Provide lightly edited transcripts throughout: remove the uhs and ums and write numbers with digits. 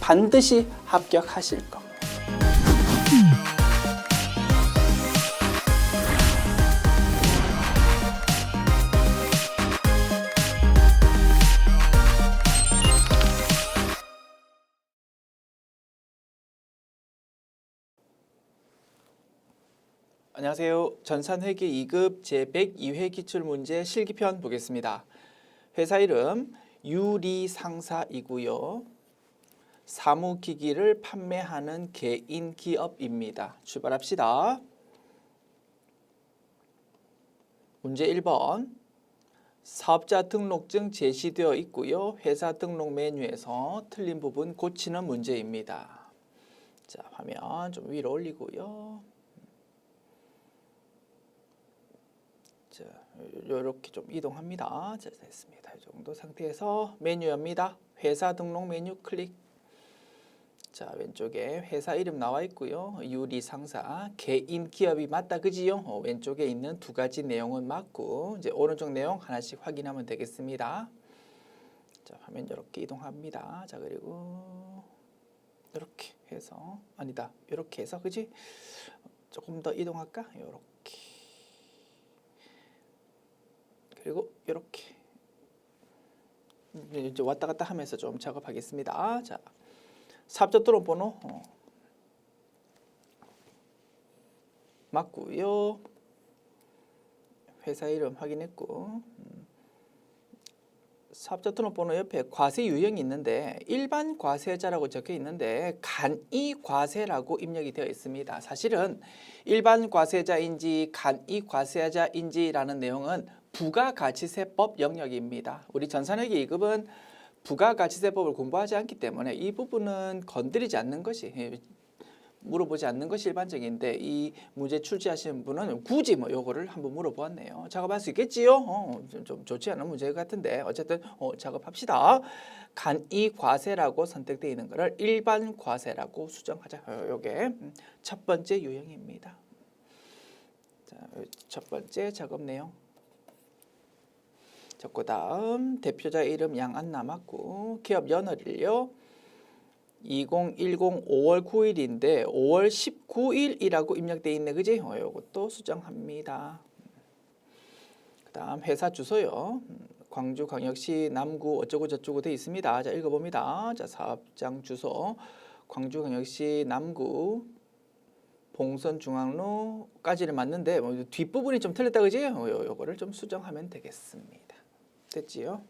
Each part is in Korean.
반드시 합격하실 겁니다. 안녕하세요. 전산회계 2급 제102회 기출문제 실기편 보겠습니다. 회사 이름 유리상사이고요. 사무기기를 판매하는 개인 기업입니다. 출발합시다. 문제 1번. 사업자 등록증 제시되어 있고요. 회사 등록 메뉴에서 틀린 부분 고치는 문제입니다. 자, 화면 좀 위로 올리고요. 자, 이렇게 좀 이동합니다. 자, 됐습니다. 이 정도 상태에서 메뉴 엽니다. 회사 등록 메뉴 클릭. 자, 왼쪽에 회사 이름 나와 있고요. 유리상사, 개인 기업이 맞다, 그지요? 왼쪽에 있는 두 가지 내용은 맞고, 이제 오른쪽 내용 하나씩 확인하면 되겠습니다. 자, 화면 이렇게 이동합니다. 자, 그리고 이렇게 해서, 아니다, 이렇게 해서, 그지? 조금 더 이동할까? 이렇게. 그리고 이렇게 이제 왔다 갔다 하면서 좀 작업하겠습니다. 자, 사업자 등록번호 맞고요. 회사 이름 확인했고, 사업자 등록번호 옆에 과세 유형이 있는데 일반 과세자라고 적혀 있는데 간이 과세라고 입력이 되어 있습니다. 사실은 일반 과세자인지 간이 과세자인지라는 내용은 부가가치세법 영역입니다. 우리 전산회계 2급은 부가가치세법을 공부하지 않기 때문에 이 부분은 건드리지 않는 것이, 물어보지 않는 것이 일반적인데, 이 문제 출제하시는 분은 굳이 뭐 요거를 한번 물어보았네요. 작업할 수 있겠지요? 좀 좋지 않은 문제 같은데 어쨌든 작업합시다. 간이 과세라고 선택되어 있는 것을 일반 과세라고 수정하자. 요게 첫 번째 유형입니다. 자, 첫 번째 작업 내용. 그 다음 대표자 이름 양안나 맞고, 기업 연월일요 2010 5월 9일인데 5월 19일이라고 입력되어 있네, 그지? 이것도 수정합니다. 그 다음 회사 주소요. 광주광역시 남구 어쩌고 저쩌고 되어 있습니다. 자, 읽어봅니다. 자, 사업장 주소 광주광역시 남구 봉선중앙로까지는 맞는데 뒷부분이 좀 틀렸다, 그지? 요거를 좀 수정하면 되겠습니다. 됐지요?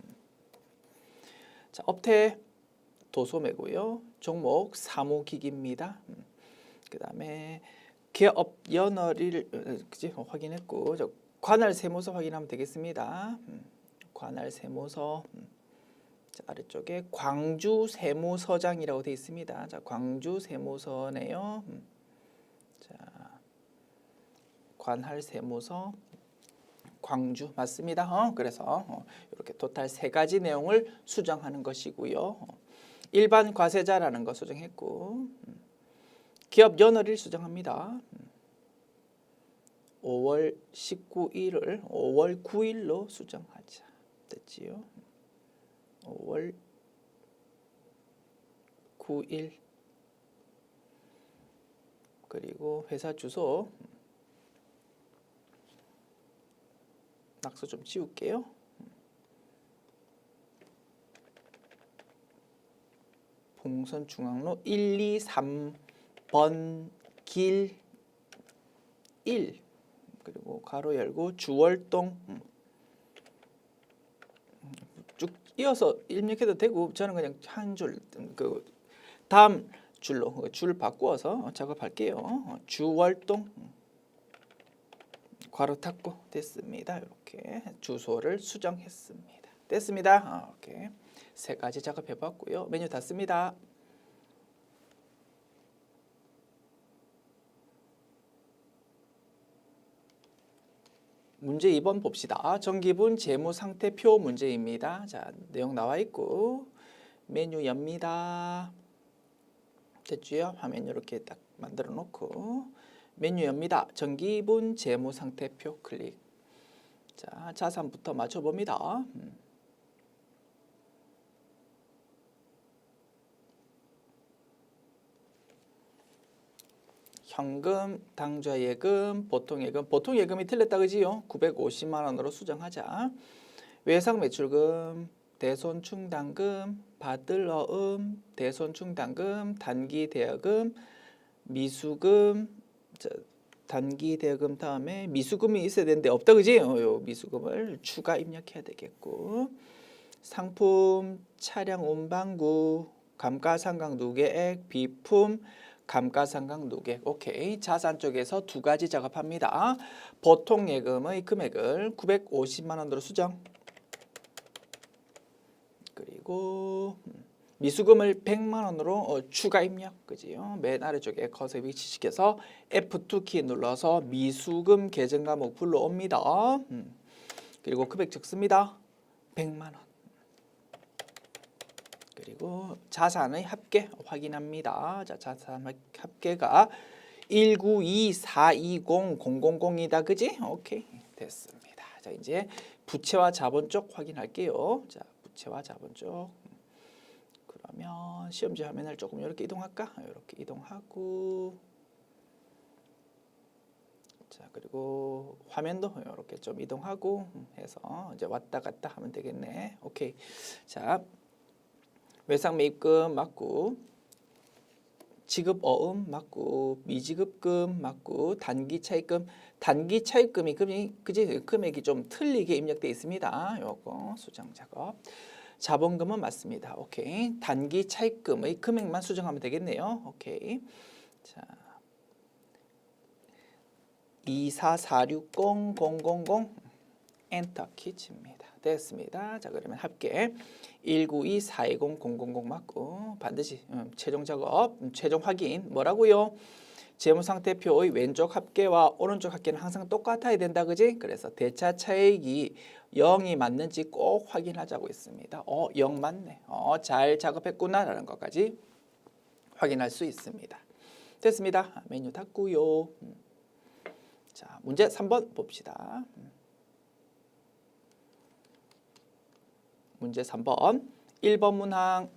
자, 업태 도소매고요. 종목 사무기기입니다. 그 다음에 기업 연월일 확인했고, 관할 세무서 확인하면 되겠습니다. 관할 세무서. 자, 아래쪽에 광주 세무서장이라고 되어 있습니다. 자, 광주 세무서네요. 자, 관할 세무서 광주 맞습니다. 그래서 이렇게 토탈 세 가지 내용을 수정하는 것이고요. 일반 과세자라는 거 수정했고, 기업 연월일 수정합니다. 5월 19일을 5월 9일로 수정하자. 됐지요? 5월 9일. 그리고 회사 주소 낙서 좀 지울게요. 봉선중앙로 123번 길 1, 그리고 가로 열고 주월동. 쭉 이어서 입력해도 되고, 저는 그냥 한 줄, 그 다음 줄로 줄 바꾸어서 작업할게요. 주월동 괄호 닫고. 됐습니다. 이렇게 주소를 수정했습니다. 됐습니다. 이렇게 세 가지 작업해 봤고요. 메뉴 닫습니다. 문제 2번 봅시다. 정기분 재무상태표 문제입니다. 자, 내용 나와 있고 메뉴 엽니다. 됐죠? 화면 이렇게 딱 만들어 놓고 메뉴 엽니다. 정기분 재무상태표 클릭. 자, 자산부터 맞춰봅니다. 현금, 당좌예금, 보통예금. 보통예금이 틀렸다 그지요? 950만 원으로 수정하자. 외상매출금, 대손충당금, 받을 어음, 대손충당금, 단기대여금, 미수금, 단기대여금 다음에 미수금이 있어야 되는데 없다 그지? 요 미수금을 추가 입력해야 되겠고, 상품, 차량 운반구, 감가상각 누계액, 비품, 감가상각 누계액. 오케이. 자산 쪽에서 두 가지 작업합니다. 보통 예금의 금액을 950만 원으로 수정. 그리고 미수금을 100만 원으로 추가 입력. 그지요? 맨 아래쪽에 커서 위치시켜서 F2 키 눌러서 미수금 계정 과목 불러옵니다. 그리고 금액 적습니다. 100만 원. 그리고 자산의 합계 확인합니다. 자, 자산 합계가 192420000이다. 그지? 오케이. 됐습니다. 자, 이제 부채와 자본 쪽 확인할게요. 자, 부채와 자본 쪽. 그러면 시험지 화면을 조금 이렇게 이동할까? 이렇게 이동하고, 자, 그리고 화면도 이렇게 좀 이동하고 해서 이제 왔다 갔다 하면 되겠네. 오케이. 자, 외상매입금 맞고, 지급어음 맞고, 미지급금 맞고, 단기차입금. 단기차입금이 금액이 좀 틀리게 입력되어 있습니다. 요거 수정 작업. 자본금은 맞습니다. 오케이. 단기차입금의 금액만 수정하면 되겠네요. 오케이. 자, 244600000 엔터 키 칩니다. 됐습니다. 자, 그러면 합계 192420000 맞고, 반드시 최종 작업, 최종 확인 뭐라고요? 재무상태표의 왼쪽 합계와 오른쪽 합계는 항상 똑같아야 된다. 그지? 그래서 대차 차익이 0이 맞는지 꼭 확인하자고 있습니다. 0 맞네. 잘 작업했구나 라는 것까지 확인할 수 있습니다. 됐습니다. 메뉴 닫고요. 자, 문제 3번 봅시다. 문제 3번. 1번 문항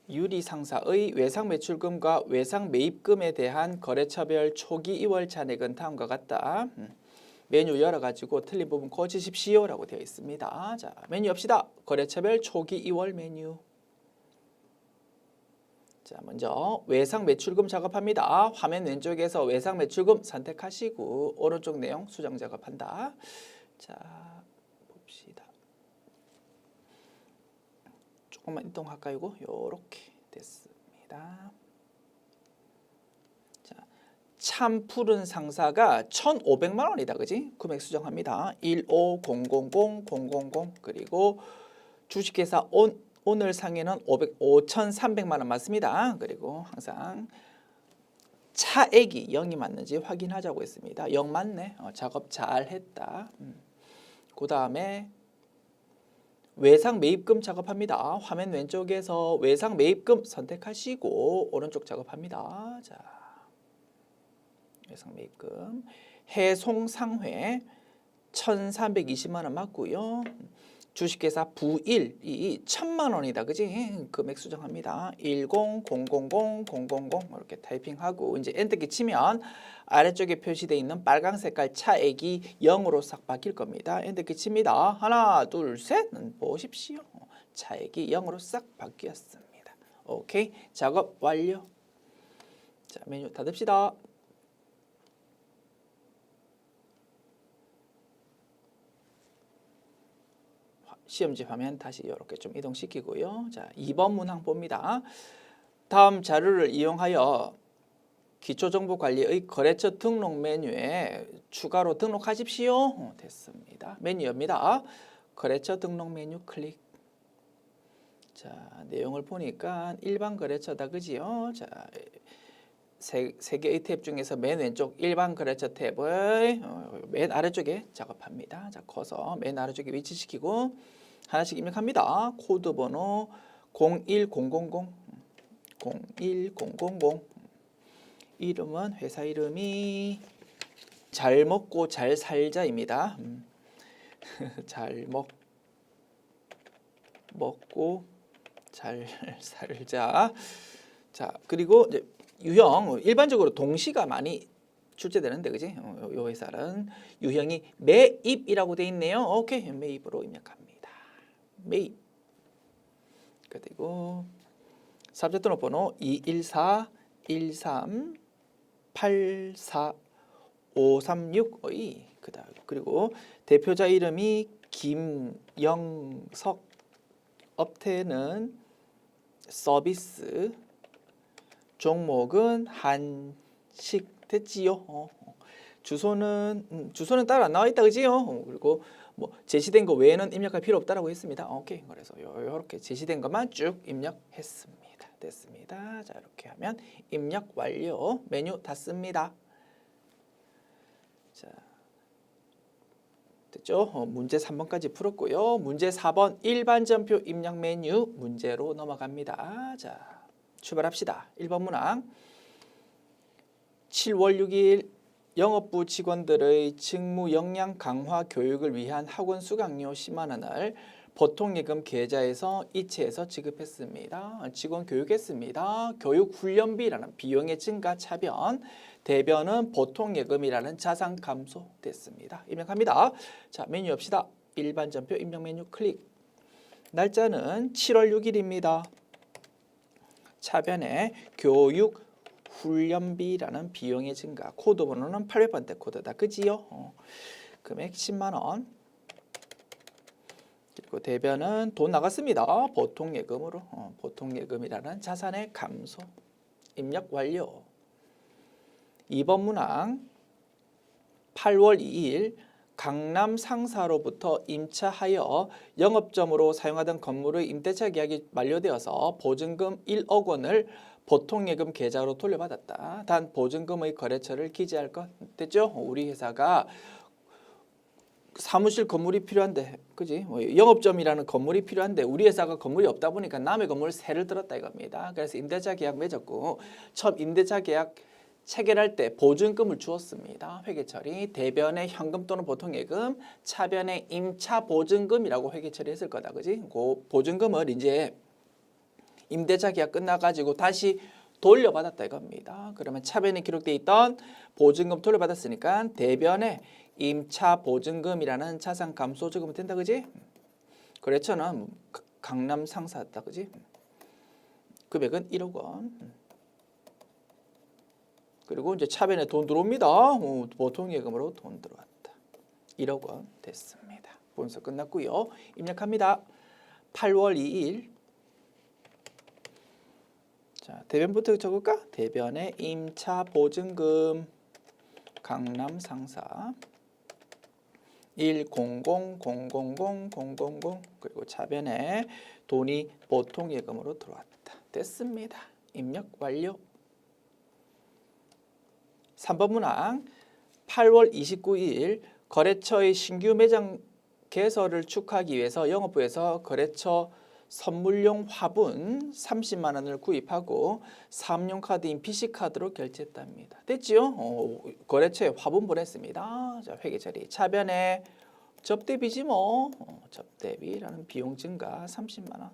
유리상사의 외상매출금과 외상매입금에 대한 거래처별 초기 2월 잔액은 다음과 같다. 메뉴 열어가지고 틀린 부분 고치십시오 라고 되어 있습니다. 자, 메뉴 엽시다. 거래처별 초기 2월 메뉴. 자, 먼저 외상매출금 작업합니다. 화면 왼쪽에서 외상매출금 선택하시고 오른쪽 내용 수정 작업한다. 자, 봅시다. 조금만 이동할까요? 요렇게 됐습니다. 자, 참 푸른 상사가 1,500만 원이다. 그지? 금액 수정합니다. 1500000 그리고 주식회사 오늘 상해는 5,300만 원 맞습니다. 그리고 항상 차액이 0이 맞는지 확인하자고 했습니다. 0 맞네. 작업 잘 했다. 그 다음에 외상 매입금 작업합니다. 화면 왼쪽에서 외상 매입금 선택하시고 오른쪽 작업합니다. 자, 외상 매입금 해송 상회 1,320만 원 맞고요. 주식회사 부일이 1,000만 원이다. 그지? 금액 수정합니다. 1000000 이렇게 타이핑하고 이제 엔터키 치면 아래쪽에 표시되어 있는 빨간 색깔 차액이 0으로 싹 바뀔 겁니다. 엔터키 칩니다. 하나, 둘, 셋 보십시오. 차액이 0으로 싹 바뀌었습니다. 오케이. 작업 완료. 자, 메뉴 닫읍시다. 시험지 화면 다시 이렇게 좀 이동시키고요. 자, 2번 문항 봅니다. 다음 자료를 이용하여 기초정보관리의 거래처 등록 메뉴에 추가로 등록하십시오. 됐습니다. 메뉴 엽니다. 거래처 등록 메뉴 클릭. 자, 내용을 보니까 일반 거래처다. 그지요? 자, 세 개의 탭 중에서 맨 왼쪽 일반 거래처 탭을 맨 아래쪽에 작업합니다. 자, 커서 맨 아래쪽에 위치시키고 하나씩 입력합니다. 코드 번호 01000 이름은 회사 이름이 잘 먹고 잘 살자입니다. 잘 먹고 잘 살자. 자, 그리고 이제 유형 일반적으로 동시가 많이 출제되는데 그지? 요 회사는 유형이 매입이라고 돼 있네요. 오케이, 매입으로 입력합니다. 매입. 그리고 사업자 등록번호 214-13-84536의 그다음 그리고 대표자 이름이 김영석, 업태는 서비스, 종목은 한식 됐지요. 주소는 따로 안 나와 있다 그지요. 그리고 뭐 제시된 거 외에는 입력할 필요 없다라고 했습니다. 오케이. 그래서 이렇게 제시된 것만 쭉 입력했습니다. 됐습니다. 자, 이렇게 하면 입력 완료. 메뉴 닫습니다. 자, 됐죠? 문제 3번까지 풀었고요. 문제 4번 일반전표 입력 메뉴 문제로 넘어갑니다. 자, 출발합시다. 1번 문항. 7월 6일 영업부 직원들의 직무 역량 강화 교육을 위한 학원 수강료 10만 원을 보통예금 계좌에서 이체해서 지급했습니다. 직원 교육했습니다. 교육훈련비라는 비용의 증가 차변, 대변은 보통예금이라는 자산 감소됐습니다. 입력합니다. 자, 메뉴 엽시다. 일반 전표 입력 메뉴 클릭. 날짜는 7월 6일입니다. 차변에 교육 훈련비라는 비용의 증가, 코드 번호는 800번대 코드다. 그지요? 금액 10만 원. 그리고 대변은 돈 나갔습니다. 보통예금으로. 보통예금이라는 자산의 감소. 입력 완료. 2번 문항. 8월 2일 강남 상사로부터 임차하여 영업점으로 사용하던 건물의 임대차 계약이 만료되어서 보증금 1억 원을 보통예금 계좌로 돌려받았다. 단 보증금의 거래처를 기재할 것. 됐죠? 우리 회사가 사무실 건물이 필요한데, 그지? 영업점이라는 건물이 필요한데 우리 회사가 건물이 없다 보니까 남의 건물 세를 들었다 이겁니다. 그래서 임대차 계약 맺었고 처음 임대차 계약 체결할 때 보증금을 주었습니다. 회계처리, 대변의 현금 또는 보통예금, 차변의 임차 보증금이라고 회계처리했을 거다, 그지? 그 보증금을 이제 임대차 계약 끝나가지고 다시 돌려받았다 이겁니다. 그러면 차변에 기록되어 있던 보증금 돌려받았으니까 대변에 임차 보증금이라는 자산 감소 적으면 된다, 그지? 거래처는 강남 상사였다, 그지? 금액은 1억 원. 그리고 이제 차변에 돈 들어옵니다. 보통예금으로 돈 들어왔다. 1억 원 됐습니다. 분석 끝났고요. 입력합니다. 8월 2일. 자, 대변부터 적을까? 대변의 임차 보증금 강남 상사 100000000 그리고 차변에 돈이 보통예금으로 들어왔다. 됐습니다. 입력 완료. 3번 문항. 8월 29일 거래처의 신규 매장 개설을 축하하기 위해서 영업부에서 거래처 선물용 화분 30만 원을 구입하고 사업용 카드인 BC카드로 결제했답니다. 됐지요? 거래처에 화분 보냈습니다. 자, 회계처리. 차변에 접대비지 뭐. 접대비라는 비용 증가 30만 원.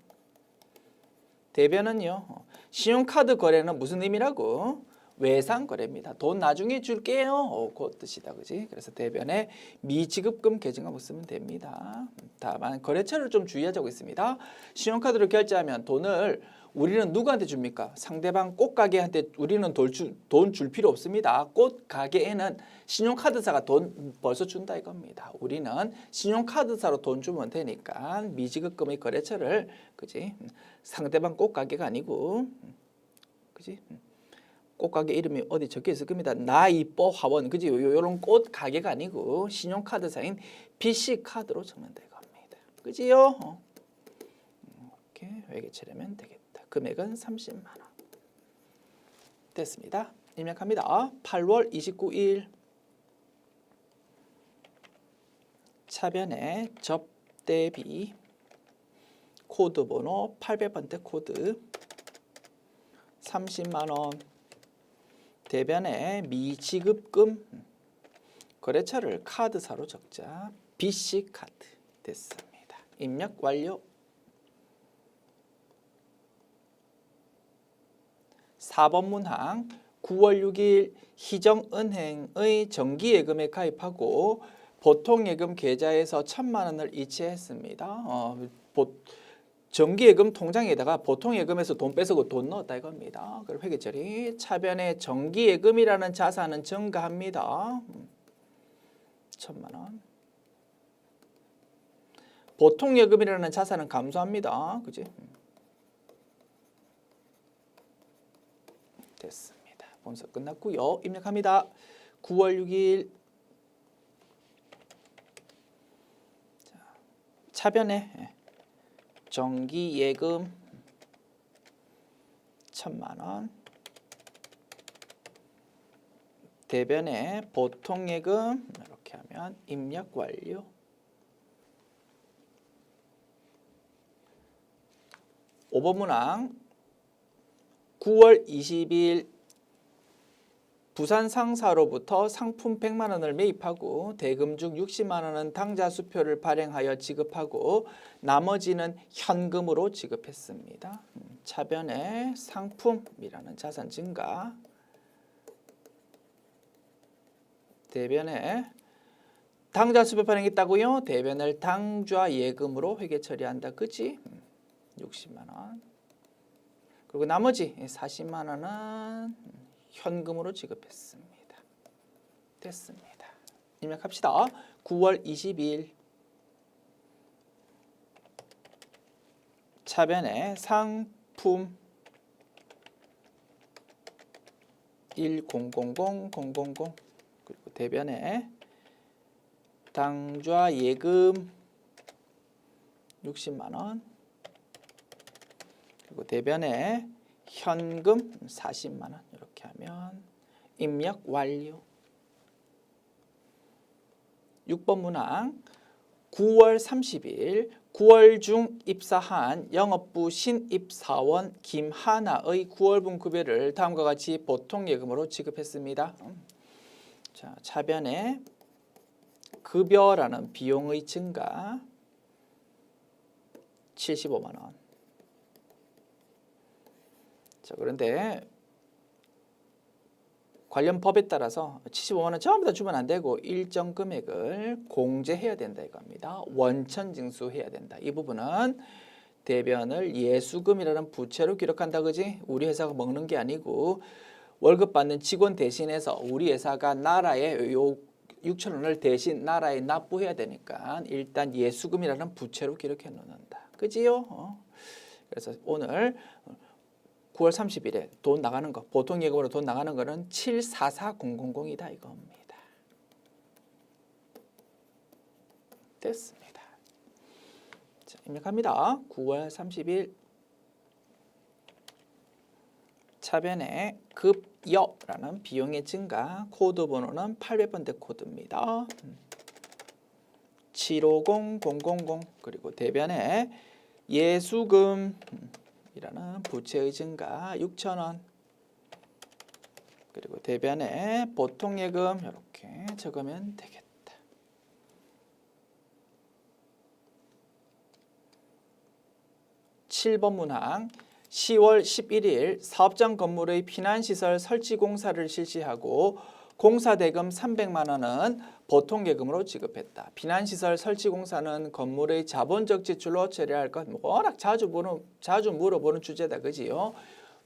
대변은요. 신용카드 거래는 무슨 의미라고? 외상 거래입니다. 돈 나중에 줄게요. 그 뜻이다, 그지? 그래서 대변에 미지급금 계증하고 쓰면 됩니다. 다만 거래처를 좀 주의하자고 있습니다. 신용카드로 결제하면 돈을 우리는 누구한테 줍니까? 상대방 꽃가게한테 우리는 돈 줄 필요 없습니다. 꽃가게에는 신용카드사가 돈 벌써 준다 이겁니다. 우리는 신용카드사로 돈 주면 되니까 미지급금의 거래처를, 그지? 상대방 꽃가게가 아니고, 그지? 꽃가게 이름이 어디 적혀 있을 겁니다. 나 이뻐 화원, 그지? 요런 꽃 가게가 아니고 신용카드사인 BC카드로 적는 데 겁니다. 그지요? 이렇게 회계처리하면 되겠다. 금액은 30만 원. 됐습니다. 입력합니다. 8월 29일 차변에 접대비 코드 번호 800번대 코드 30만 원. 대변에 미지급금 거래처를 카드사로 적자. BC카드 됐습니다. 입력 완료. 4번 문항 9월 6일 희정은행의 정기예금에 가입하고 보통예금 계좌에서 1,000만 원을 이체했습니다. 정기예금 통장에다가 보통예금에서 돈 뺏어고 돈 넣었다 이겁니다. 그럼 회계처리 차변에 정기예금이라는 자산은 증가합니다. 1,000만 원. 보통예금이라는 자산은 감소합니다. 그지? 됐습니다. 본서 끝났고요. 입력합니다. 9월 6일 차변에 정기예금 1,000만 원, 대변에 보통예금 이렇게 하면 입력 완료. (5번) 문항 9월 20일 부산 상사로부터 상품 100만 원을 매입하고 대금 중 60만 원은 당좌 수표를 발행하여 지급하고 나머지는 현금으로 지급했습니다. 차변에 상품이라는 자산 증가, 대변에 당좌 수표 발행했다고요? 대변을 당좌 예금으로 회계 처리한다. 그치? 60만 원. 그리고 나머지 40만 원은 현금으로 지급했습니다. 됐습니다. 입력합시다. 9월 20일 차변에 상품 1000000 그리고 대변에 당좌 예금 60만 원 그리고 대변에 현금 40만 원 이렇게 하면 입력 완료. 6번 문항 9월 30일 9월 중 입사한 영업부 신입사원 김하나의 9월분 급여를 다음과 같이 보통예금으로 지급했습니다. 자, 차변에 급여라는 비용의 증가 75만 원. 자, 그런데 관련 법에 따라서 75만 원 전부 다 주면 안 되고 일정 금액을 공제해야 된다 이겁니다. 원천 징수해야 된다. 이 부분은 대변을 예수금이라는 부채로 기록한다. 그지? 우리 회사가 먹는 게 아니고 월급 받는 직원 대신해서 우리 회사가 나라에 요 6천 원을 대신 나라에 납부해야 되니까 일단 예수금이라는 부채로 기록해 놓는다. 그지요? 그래서 오늘 9월 30일에 돈 나가는 거, 보통 예금으로 돈 나가는 거는 744000이다 이겁니다. 됐습니다. 자, 입력합니다. 9월 30일 차변에 급여라는 비용의 증가, 코드 번호는 800번대 코드입니다. 750000 그리고 대변에 예수금 이라는 부채의 증가 6,000원 그리고 대변에 보통예금 이렇게 적으면 되겠다. 7번 문항 10월 11일 사업장 건물의 피난시설 설치 공사를 실시하고 공사대금 300만 원은 보통예금으로 지급했다. 피난시설 설치 공사는 건물의 자본적 지출로 처리할 것 워낙 자주 물어보는 주제다. 그지요?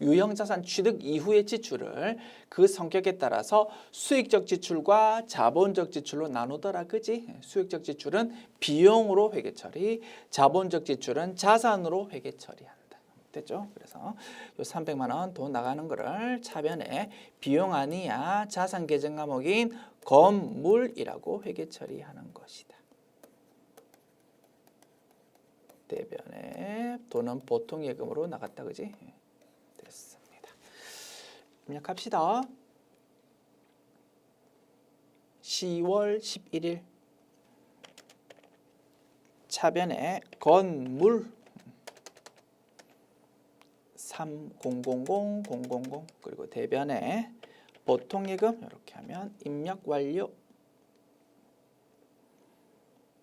유형자산 취득 이후의 지출을 그 성격에 따라서 수익적 지출과 자본적 지출로 나누더라. 그지? 수익적 지출은 비용으로 회계 처리, 자본적 지출은 자산으로 회계 처리한다. 됐죠? 그래서 요 300만 원 돈 나가는 거를 차변에 비용 아니야 자산 계정 과목인 건물이라고 회계 처리하는 것이다. 대변에 돈은 보통 예금으로 나갔다. 그지? 됐습니다. 입력합시다. 10월 11일 차변에 건물 300000 그리고 대변에 보통예금 이렇게 하면 입력 완료.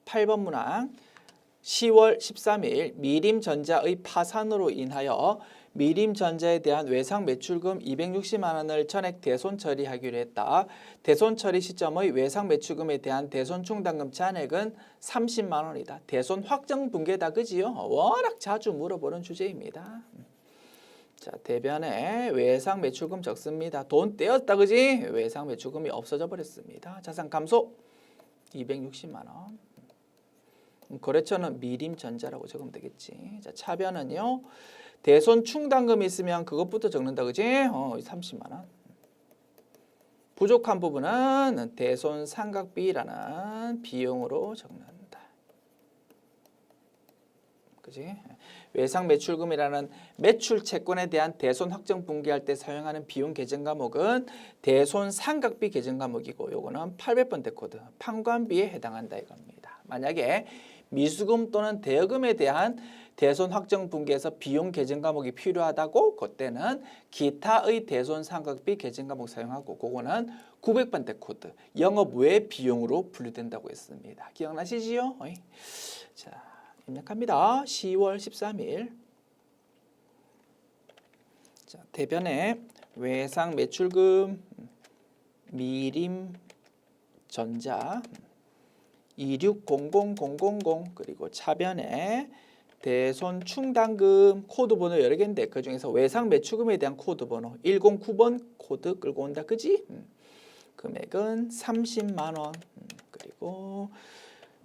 8번 문항 10월 13일 미림전자의 파산으로 인하여 미림전자에 대한 외상 매출금 260만 원을 전액 대손 처리하기로 했다. 대손 처리 시점의 외상 매출금에 대한 대손 충당금 잔액은 30만 원이다. 대손 확정 분계다. 그지요? 워낙 자주 물어보는 주제입니다. 자, 대변에 외상 매출금 적습니다. 돈 떼었다. 그지? 외상 매출금이 없어져 버렸습니다. 자산 감소 260만 원. 거래처는 미림전자라고 적으면 되겠지. 자, 차변은요. 대손 충당금이 있으면 그것부터 적는다. 그지? 30만 원. 부족한 부분은 대손 상각비라는 비용으로 적는다. 그지? 외상 매출금이라는 매출 채권에 대한 대손 확정 분기할 때 사용하는 비용 계정 과목은 대손 상각비 계정 과목이고 요거는 800번대 코드 판관비에 해당한다 이겁니다. 만약에 미수금 또는 대여금에 대한 대손 확정 분기에서 비용 계정 과목이 필요하다고 그때는 기타의 대손 상각비 계정 과목 사용하고 그거는 900번대 코드 영업 외 비용으로 분류된다고 했습니다. 기억나시지요? 자, 입력합니다. 10월 13일. 자, 대변에 외상 매출금 미림전자 2600000 그리고 차변에 대손 충당금 코드 번호 여러 개인데 그중에서 외상 매출금에 대한 코드 번호 109번 코드 끌고 온다. 그지? 금액은 30만 원. 그리고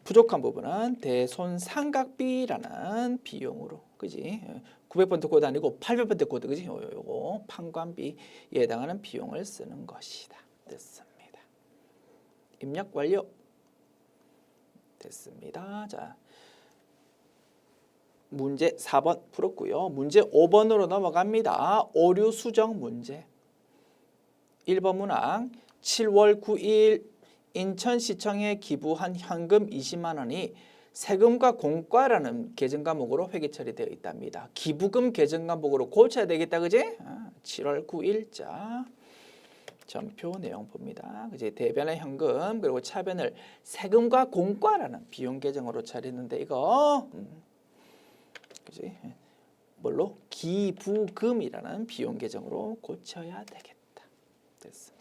부족한 부분은 대손 상각비라는 비용으로. 그지? 900번대 코드 아니고 800번대 코드. 그지? 요거 판관비에 해당하는 비용을 쓰는 것이다. 됐습니다. 입력 완료. 됐습니다. 자, 문제 4번 풀었고요. 문제 5번으로 넘어갑니다. 오류 수정 문제. 1번 문항 7월 9일 인천시청에 기부한 현금 20만 원이 세금과 공과라는 계정 과목으로 회계 처리되어 있답니다. 기부금 계정 과목으로 고쳐야 되겠다. 그지? 7월 9일자 전표 내용 봅니다. 그지? 대변의 현금 그리고 차변을 세금과 공과라는 비용 계정으로 처리했는데 이거 그지? 뭘로? 기부금이라는 비용 계정으로 고쳐야 되겠다. 됐습니다.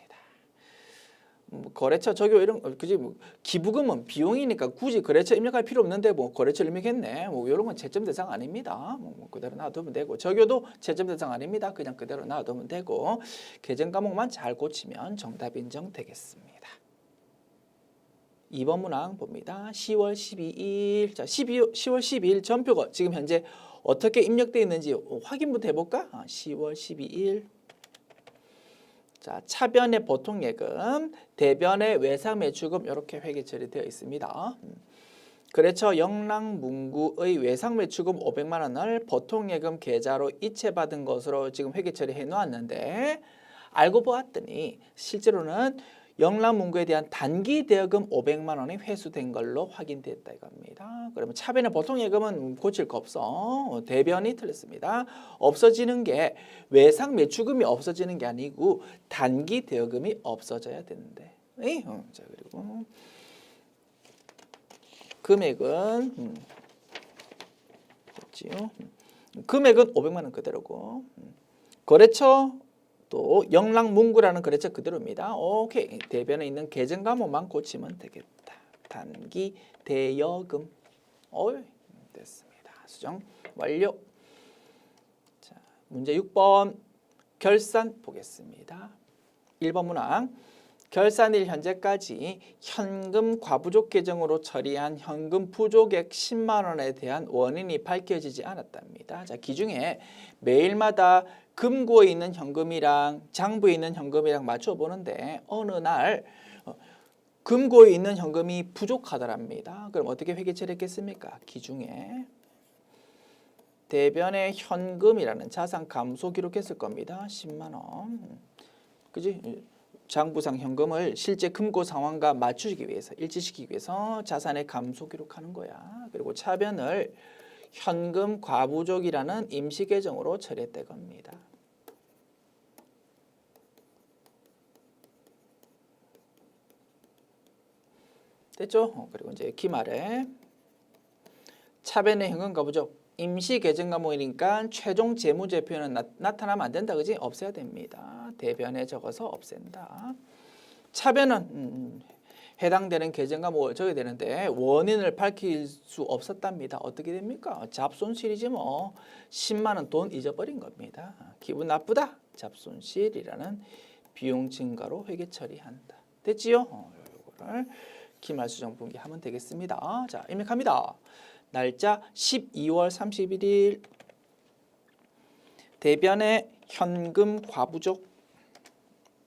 거래처 적용 이런 그지? 기부금은 비용이니까 굳이 거래처 입력할 필요 없는데 거래처 입력했네. 이런 건 채점 대상 아닙니다. 그대로 놔두면 되고 적용도 채점 대상 아닙니다. 그냥 그대로 놔두면 되고 계정 과목만 잘 고치면 정답 인정되겠습니다. 2번 문항 봅니다. 10월 12일 자 10월 12일 전표가 지금 현재 어떻게 입력되어 있는지 확인부터 해볼까? 10월 12일 자, 차변의 보통예금, 대변의 외상매출금 이렇게 회계 처리되어 있습니다. 거래처 영랑문구의 외상매출금 500만 원을 보통예금 계좌로 이체받은 것으로 지금 회계 처리해 놓았는데 알고 보았더니 실제로는 영랑문구에 대한 단기 대여금 500만 원이 회수된 걸로 확인됐다 이겁니다. 그러면 차변의 보통예금은 고칠 거 없어. 대변이 틀렸습니다. 없어지는 게 외상 매출금이 없어지는 게 아니고 단기 대여금이 없어져야 되는데. 자, 그리고 금액은 그렇지요. 금액은 500만 원 그대로고 거래처 또 영랑문구라는 거래처 그대로입니다. 오케이. 대변에 있는 계정 과목만 고치면 되겠다. 단기 대여금. 됐습니다. 수정 완료. 자, 문제 6번 결산 보겠습니다. 1번 문항 결산일 현재까지 현금 과부족 계정으로 처리한 현금 부족액 10만 원에 대한 원인이 밝혀지지 않았답니다. 자, 기중에 매일마다 금고에 있는 현금이랑 장부에 있는 현금이랑 맞춰보는데 어느 날 금고에 있는 현금이 부족하더랍니다. 그럼 어떻게 회계 처리했겠습니까? 기중에 대변의 현금이라는 자산 감소 기록했을 겁니다. 10만 원. 그지? 장부상 현금을 실제 금고 상황과 맞추기 위해서 일치시키기 위해서 자산의 감소 기록하는 거야. 그리고 차변을 현금 과부족이라는 임시 계정으로 처리했다 겁니다. 됐죠? 그리고 이제 기말에 차변의 현금 가부족 임시 계정 과목이니까 최종 재무제표는 나타나면 안 된다, 그지? 없애야 됩니다. 대변에 적어서 없앤다. 차변은 해당되는 계정 과목을 적어야 되는데 원인을 밝힐 수 없었답니다. 어떻게 됩니까? 잡손실이지 뭐. 10만 원 돈 잊어버린 겁니다. 기분 나쁘다. 잡손실이라는 비용 증가로 회계 처리한다. 됐지요? 이거를 기말수정분기 하면 되겠습니다. 자, 입력합니다. 날짜 12월 31일 대변에 현금 과부족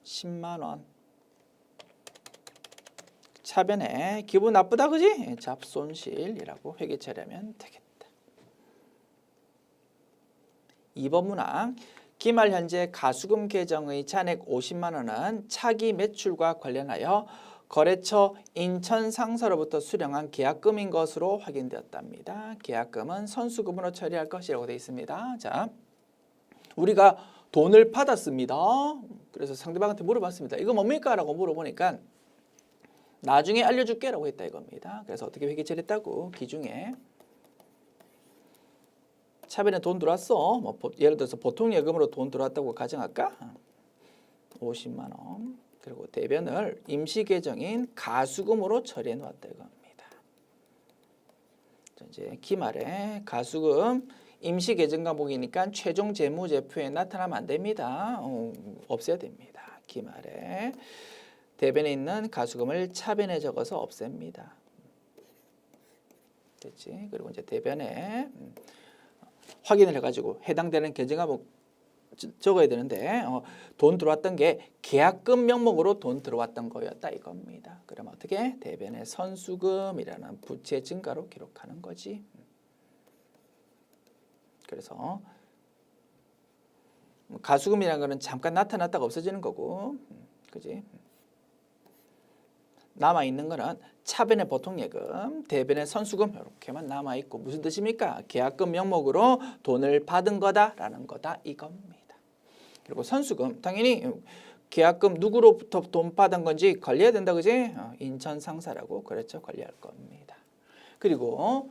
10만 원. 차변에 기분 나쁘다, 그지? 잡손실이라고 회계 처리하면 되겠다. 2번 문항 기말 현재 가수금 계정의 잔액 50만 원은 차기 매출과 관련하여 거래처 인천 상사로부터 수령한 계약금인 것으로 확인되었답니다. 계약금은 선수금으로 처리할 것이라고 되어 있습니다. 자, 우리가 돈을 받았습니다. 그래서 상대방한테 물어봤습니다. 이거 뭡니까? 라고 물어보니까 나중에 알려줄게 라고 했다 이겁니다. 그래서 어떻게 회계 처리했다고? 기중에 차변에 돈 들어왔어. 뭐 예를 들어서 보통 예금으로 돈 들어왔다고 가정할까? 50만 원. 그리고 대변을 임시 계정인 가수금으로 처리해 놓았다 이겁니다. 이제 기말에 가수금 임시 계정 과목이니까 최종 재무제표에 나타나면 안 됩니다. 없애야 됩니다. 기말에 대변에 있는 가수금을 차변에 적어서 없앱니다. 됐지? 그리고 이제 대변에 확인을 해가지고 해당되는 계정 과목 적어야 되는데 돈 들어왔던 게 계약금 명목으로 돈 들어왔던 거였다 이겁니다. 그러면 어떻게? 대변에 선수금이라는 부채 증가로 기록하는 거지. 그래서 가수금이라는 거는 잠깐 나타났다가 없어지는 거고, 그지? 남아 있는 거는 차변의 보통예금, 대변의 선수금 이렇게만 남아 있고 무슨 뜻입니까? 계약금 명목으로 돈을 받은 거다라는 거다 이겁니다. 그리고 선수금 당연히 계약금 누구로부터 돈 받은 건지 관리해야 된다, 그지? 인천 상사라고 그렇죠, 관리할 겁니다. 그리고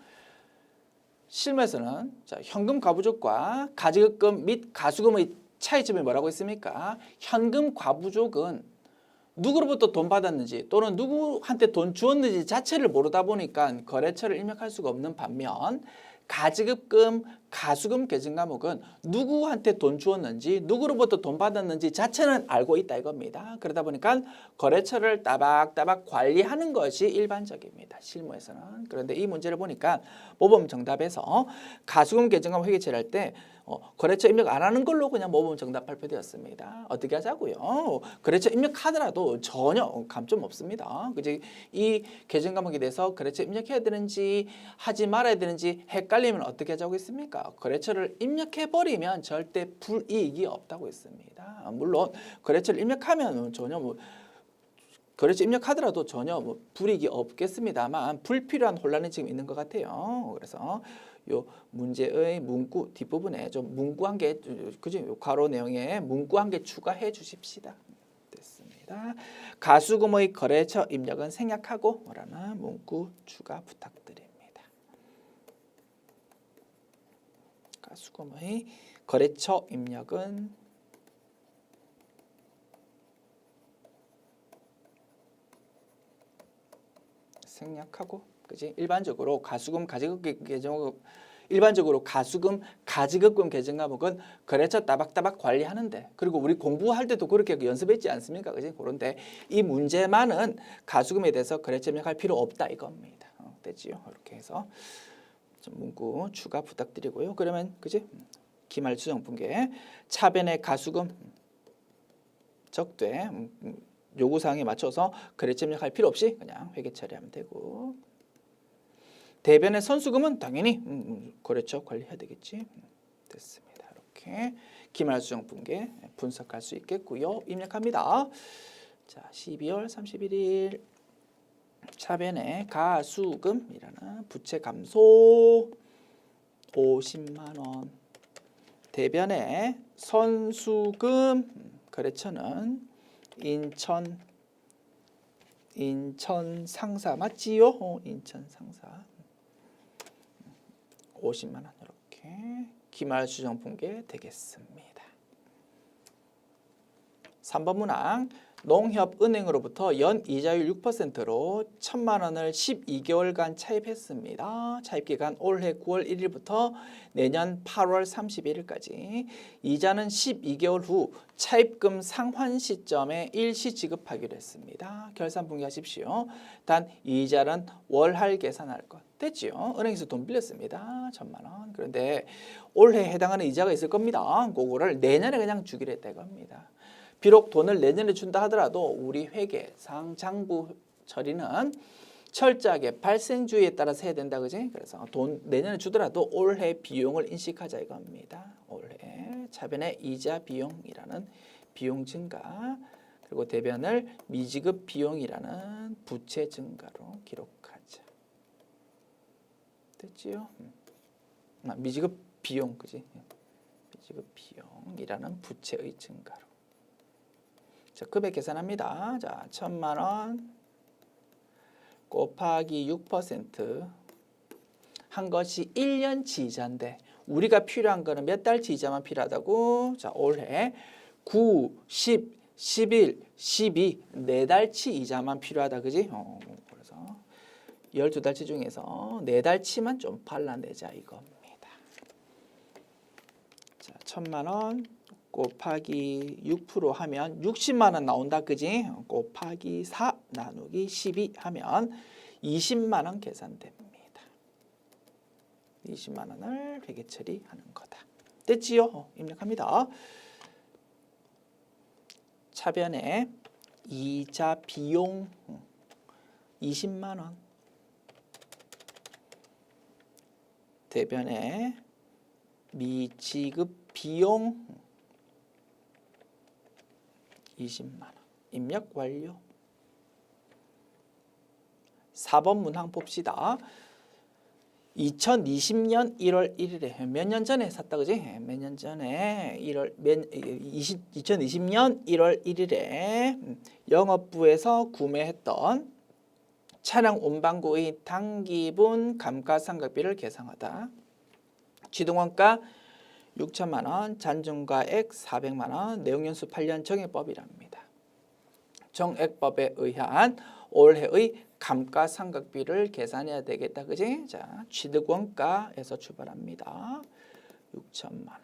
실무에서는 자, 현금 과부족과 가지급금 및 가수금의 차이점이 뭐라고 있습니까? 현금 과부족은 누구로부터 돈 받았는지 또는 누구한테 돈 주었는지 자체를 모르다 보니까 거래처를 입력할 수가 없는 반면 가지급금, 가수금 계정 과목은 누구한테 돈 주었는지 누구로부터 돈 받았는지 자체는 알고 있다 이겁니다. 그러다 보니까 거래처를 따박따박 관리하는 것이 일반적입니다. 실무에서는. 그런데 이 문제를 보니까 모범 정답에서 가수금 계정 과목 회계 처리할 때 거래처 입력 안 하는 걸로 그냥 모범 정답 발표되었습니다. 어떻게 하자고요? 거래처 입력하더라도 전혀 감점 없습니다. 그지? 이 계정 과목에 대해서 거래처 입력해야 되는지 하지 말아야 되는지 헷갈리면 어떻게 하자고 했습니까? 거래처를 입력해버리면 절대 불이익이 없다고 했습니다. 물론 거래처를 입력하면 전혀 거래처 입력하더라도 전혀 불이익이 없겠습니다만 불필요한 혼란이 지금 있는 것 같아요. 그래서 요 문제의 문구 뒷부분에 좀 문구 한 개, 그죠? 괄호 내용에 문구 한 개 추가해 주십시다. 됐습니다. 가수금의 거래처 입력은 생략하고 라는 문구 추가 부탁드립니다. 가수금의 거래처 입력은 생략하고, 그지? 일반적으로 가수금 가지급금 계정 일반적으로 가수금 가지급금 계정 과목은 거래처 따박따박 관리하는데, 그리고 우리 공부할 때도 그렇게 연습했지 않습니까? 그지? 그런데 이 문제만은 가수금에 대해서 거래처 입력할 필요 없다 이겁니다. 됐지요? 이렇게 해서 좀 문구 추가 부탁드리고요. 그러면 그지? 기말 수정 분계 차변의 가수금 적되 요구사항에 맞춰서 거래처 입력할 필요 없이 그냥 회계 처리하면 되고, 대변의 선수금은 당연히 거래처 관리해야 되겠지. 됐습니다. 이렇게 기말 수정 분계 분석할 수 있겠고요. 입력합니다. 자, 12월 31일 차변의 가수금이라는 부채 감소 50만 원, 대변의 선수금 거래처는 인천 상사 맞지요? 인천 상사. 50만 원 이렇게 기말 수정 분계 되겠습니다. 3번 문항 농협은행으로부터 연 이자율 6%로 1,000만 원을 12개월간 차입했습니다. 차입기간 올해 9월 1일부터 내년 8월 31일까지. 이자는 12개월 후 차입금 상환 시점에 일시 지급하기로 했습니다. 결산 분개하십시오. 단 이자는 월할 계산할 것. 됐지요? 은행에서 돈 빌렸습니다. 1,000만 원. 그런데 올해 해당하는 이자가 있을 겁니다. 그거를 내년에 그냥 주기로 했다고 합니다. 비록 돈을 내년에 준다 하더라도 우리 회계상 장부 처리는 철저하게 발생주의에 따라서 해야 된다, 그지? 그래서 돈 내년에 주더라도 올해 비용을 인식하자 이겁니다. 올해 차변의 이자 비용이라는 비용 증가, 그리고 대변을 미지급 비용이라는 부채 증가로 기록하자. 됐지요? 미지급 비용, 그지? 미지급 비용이라는 부채의 증가로. 자, 금액 계산합니다. 자, 1,000만 원 곱하기 6% 한 것이 1년치 이자인데 우리가 필요한 거는 몇 달치 이자만 필요하다고? 자, 올해 9, 10, 11, 12 4달치 이자만 필요하다, 그지? 그래서 12달치 중에서 4달치만 좀 발라내자 이겁니다. 자, 1,000만 원 곱하기 6% 하면 60만 원 나온다, 그지? 곱하기 4 나누기 12 하면 20만 원 계산됩니다. 20만 원을 회계 처리하는 거다. 됐지요? 입력합니다. 차변에 이자 비용 20만 원. 대변에 미지급 비용 20만 원. 입력 완료. 4번 문항 봅시다. 2020년 1월 1일에 몇 년 전에 샀다, 그지? 몇 년 전에 2020년 1월 1일에 영업부에서 구매했던 차량 운반구의 당기분 감가상각비를 계산하다. 취득원가 6천만 원, 잔존가액 400만 원, 내용연수 8년 정액법이랍니다. 정액법에 의한 올해의 감가상각비를 계산해야 되겠다, 그지? 자, 취득원가에서 출발합니다. 6천만 원.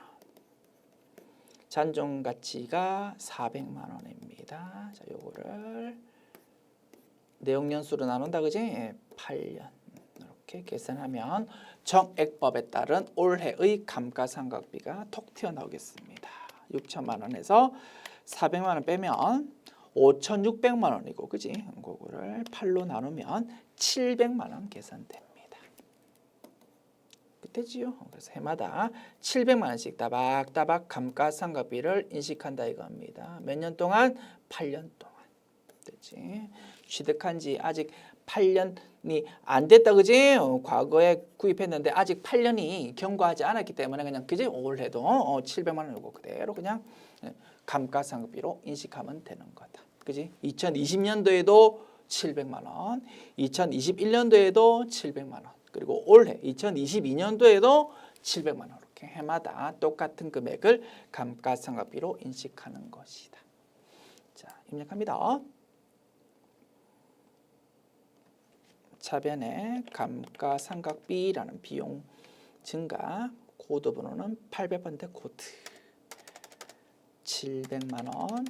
잔존가치가 400만 원입니다. 자, 요거를 내용연수로 나눈다, 그지? 8년. 이렇게 계산하면 정액법에 따른 올해의 감가상각비가 톡 튀어나오겠습니다. 6천만 원에서 400만 원 빼면 5,600만 원이고, 그지? 그거를 8로 나누면 700만 원 계산됩니다. 그때지요? 그래서 해마다 700만 원씩 따박따박 감가상각비를 인식한다 이겁니다. 몇 년 동안? 8년 동안. 됐지? 취득한 지 아직 8년이 안 됐다, 그지? 과거에 구입했는데 아직 8년이 경과하지 않았기 때문에 그냥, 그지? 올해도 700만 원이고 그대로 그냥 감가상각비로 인식하면 되는 거다, 그지? 2020년도에도 700만 원, 2021년도에도 700만 원, 그리고 올해 2022년도에도 700만 원. 이렇게 해마다 똑같은 금액을 감가상각비로 인식하는 것이다. 자, 입력합니다. 차변에 감가상각비라는 비용 증가, 코드 번호는 800번대 코드 700만 원.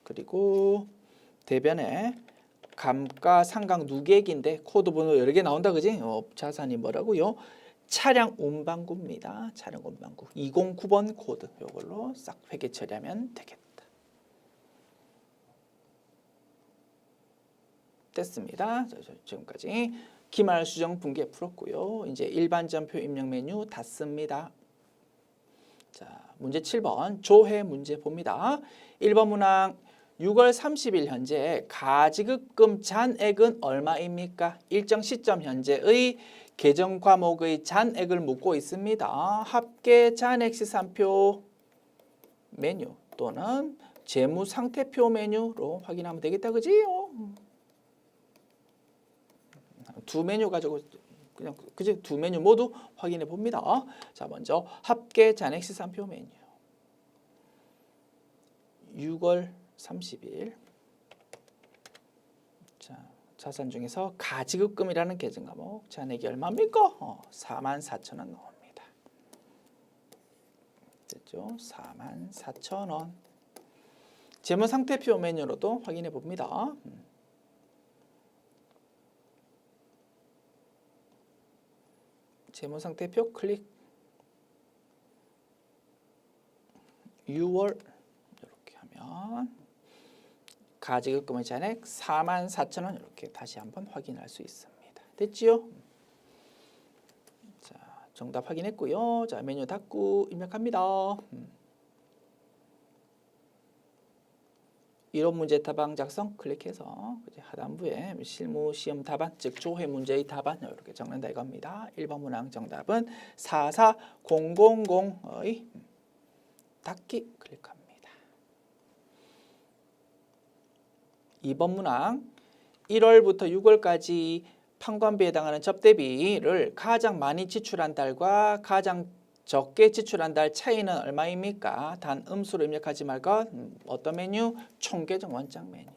그리고 대변에 감가상각 누계액인데 코드 번호 여러 개 나온다, 그지? 자산이 뭐라고요? 차량 운반구입니다. 차량 운반구 209번 코드 이걸로 싹 회계 처리하면 되겠다. 됐습니다. 지금까지 기말 수정 분계 풀었고요. 이제 일반 전표 입력 메뉴 닫습니다. 자, 문제 7번 조회 문제 봅니다. 1번 문항 6월 30일 현재 가지급금 잔액은 얼마입니까? 일정 시점 현재의 계정 과목의 잔액을 묻고 있습니다. 합계 잔액 시산표 메뉴 또는 재무상태표 메뉴로 확인하면 되겠다, 그지요? 두 메뉴 가지고 그냥 그지 두 메뉴 모두 확인해 봅니다. 자, 먼저 합계 잔액 시산표 메뉴. 6월 30일. 자, 자산 중에서 가지급금이라는 계정 과목 잔액이 얼마입니까? 44,000원 나옵니다. 됐죠? 44,000원. 재무상태표 메뉴로도 확인해 봅니다. 재무상태표 클릭. 6월 이렇게 하면 가지급금의 잔액 44,000원 이렇게 다시 한번 확인할 수 있습니다. 됐지요? 자, 정답 확인했고요. 자, 메뉴 닫고 입력합니다. 이론 문제 답안 작성 클릭해서 하단부에 실무 시험 답안 즉 조회 문제의 답안 이렇게 적는다 이겁니다. 1번 문항 정답은 44000의 닫기 클릭합니다. 2번 문항 1월부터 6월까지 판관비에 해당하는 접대비를 가장 많이 지출한 달과 가장 적게 지출한 달 차이는 얼마입니까? 단 음수로 입력하지 말것. 어떤 메뉴? 총계정 원장 메뉴.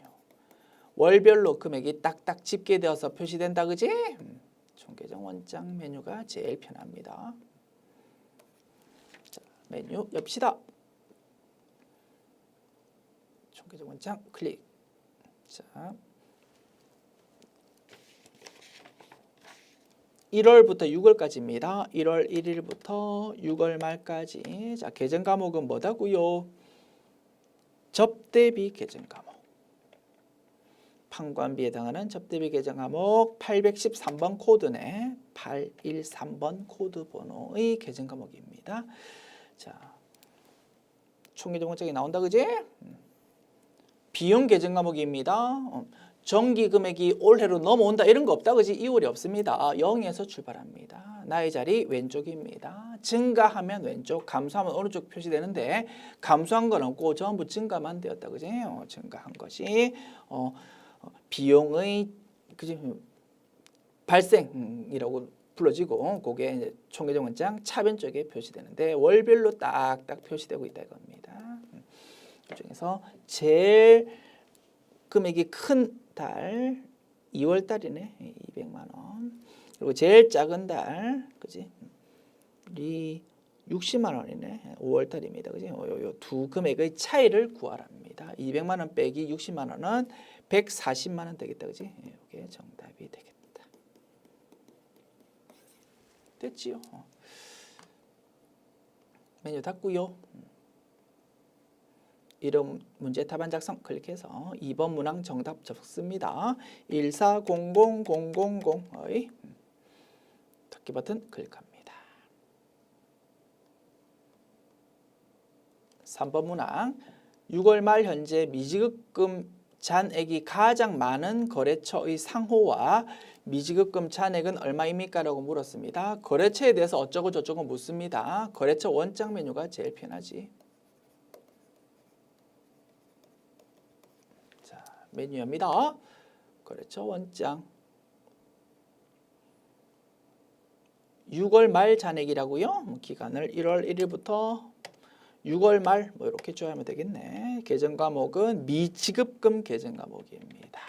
월별로 금액이 딱딱 집계되어서 표시된다 그지? 총계정 원장 메뉴가 제일 편합니다. 자, 메뉴 엽시다. 총계정 원장 클릭. 자, 1월부터 6월까지입니다. 1월 1일부터 6월 말까지. 자, 계정 과목은 뭐다고요? 접대비 계정 과목. 판관비에 해당하는 접대비 계정 과목 813번 코드네. 813번 코드 번호의 계정 과목입니다. 자, 총계정 원장이 나온다 그지? 비용 계정 과목입니다. 정기 금액이 올해로 넘어온다 이런 거 없다 그지? 2월이 없습니다. 0에서 출발합니다. 나의 자리 왼쪽입니다. 증가하면 왼쪽, 감소하면 오른쪽 표시되는데 감소한 건 없고 전부 증가만 되었다 그지? 증가한 것이 비용의 그지? 발생이라고 불러지고 그게 이제 총계정 원장 차변 쪽에 표시되는데 월별로 딱딱 표시되고 있다 이겁니다. 그 중에서 제일 금액이 큰 달 2월 달이네. 200만 원. 그리고 제일 작은 달 그지? 이 60만 원이네. 5월 달입니다. 그지? 요 두 금액의 차이를 구하랍니다. 200만 원 빼기 60만 원은 140만 원 되겠다. 그지? 이게 정답이 되겠다. 됐지요? 메뉴 닫고요. 이름 문제 답안 작성 클릭해서 2번 문항 정답 적습니다. 1400000의 닫기 버튼 클릭합니다. 3번 문항 6월 말 현재 미지급금 잔액이 가장 많은 거래처의 상호와 미지급금 잔액은 얼마입니까? 라고 물었습니다. 거래처에 대해서 어쩌고 저쩌고 묻습니다. 거래처 원장 메뉴가 제일 편하지. 메뉴입니다. 거래처 원장 6월 말 잔액이라고요. 기간을 1월 1일부터 6월 말 뭐 이렇게 줘야하면 되겠네. 계정 과목은 미지급금 계정 과목입니다.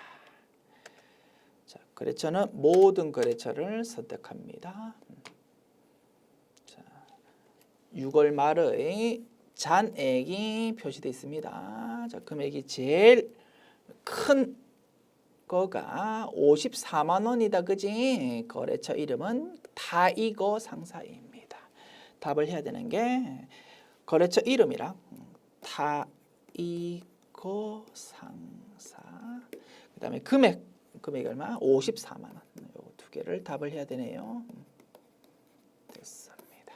자, 거래처는 모든 거래처를 선택합니다. 자, 6월 말의 잔액이 표시되어 있습니다. 자, 금액이 제일 큰 거가 54만 원이다 그지? 거래처 이름은 다이거 상사입니다. 답을 해야 되는 게 거래처 이름이랑 다이거 상사 그 다음에 금액이 얼마? 54만 원. 요 두 개를 답을 해야 되네요. 됐습니다.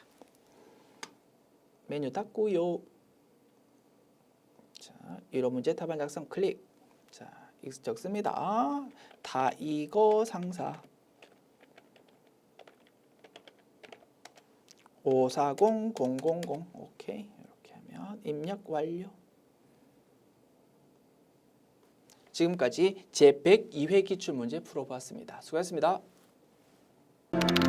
메뉴 닫고요. 자, 이론 문제 답안 작성 클릭. 자, 적습니다. 다이거 상사 540000 오케이. 이렇게 하면 입력 완료. 지금까지 제102회 기출문제 풀어봤습니다. 수고하셨습니다. 네.